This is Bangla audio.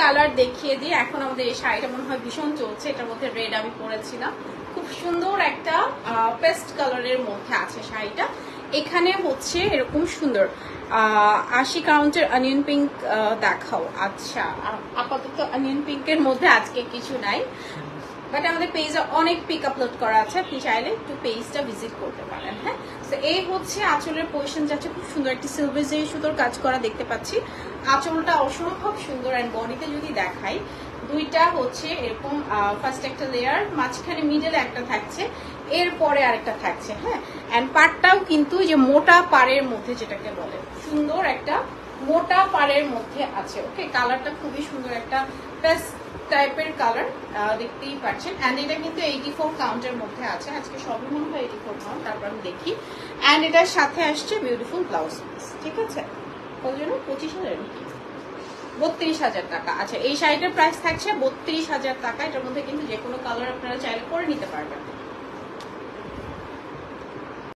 কালার দেখিয়ে দিই। এখন আমাদের এই শাড়িটা মনে হয় ভীষণ চলছে, এটার মধ্যে রেড আমি পরেছিলাম, খুব সুন্দর একটা পেস্ট কালারের মধ্যে আছে শাড়িটা। এখানে হচ্ছে এরকম সুন্দর 80 কাউন্টের অনিয়ন পিঙ্ক দেখাও। আচ্ছা, আপাতত অনিয়ন পিঙ্কের মধ্যে আজকে কিছু নাই, বাট আমাদের পেজে অনেক পিক আপলোড করা আছে, আপনি চাইলে একটু পেজটা ভিজিট করতে পারেন। হ্যাঁ, তো এই হচ্ছে আঁচলের পজিশন যাচ্ছে, খুব সুন্দর একটি সিলভার জরি সুতোর কাজ করা দেখতে পাচ্ছি। আঁচলটা অসম্ভব সুন্দর। অ্যান্ড বডিতে যদি দেখাই, দুইটা হচ্ছে এরকম ফার্স্ট একটা লেয়ার, মাঝখানে মিডলে একটা থাকছে, এরপরে আরেকটা থাকছে। হ্যাঁ, অ্যান্ড পাড়টাও কিন্তু যে মোটা পাড়ের মধ্যে যেটাকে বলে, সুন্দর একটা মোটা পাড়ের মধ্যে আছে। ওকে, কালারটা খুবই সুন্দর, একটা পেস্ট টাইপের কালার দেখতেই পাচ্ছেন। অ্যান্ড এটা কিন্তু 84 কাউন্টের মধ্যে আছে, আজকে সবই মনে হয় 84 কাউন্ট, তারপর আমি দেখি। অ্যান্ড এটার সাথে আসছে বিউটিফুল ব্লাউজ পিস, ঠিক আছে? ওই জন্য 25,000 নাকি 32,000 টাকা। আচ্ছা, এই শাড়িটার প্রাইস থাকছে 32,000 টাকা। এটার মধ্যে কিন্তু যে কোনো কালার আপনারা চাইলে করে নিতে পারবেন।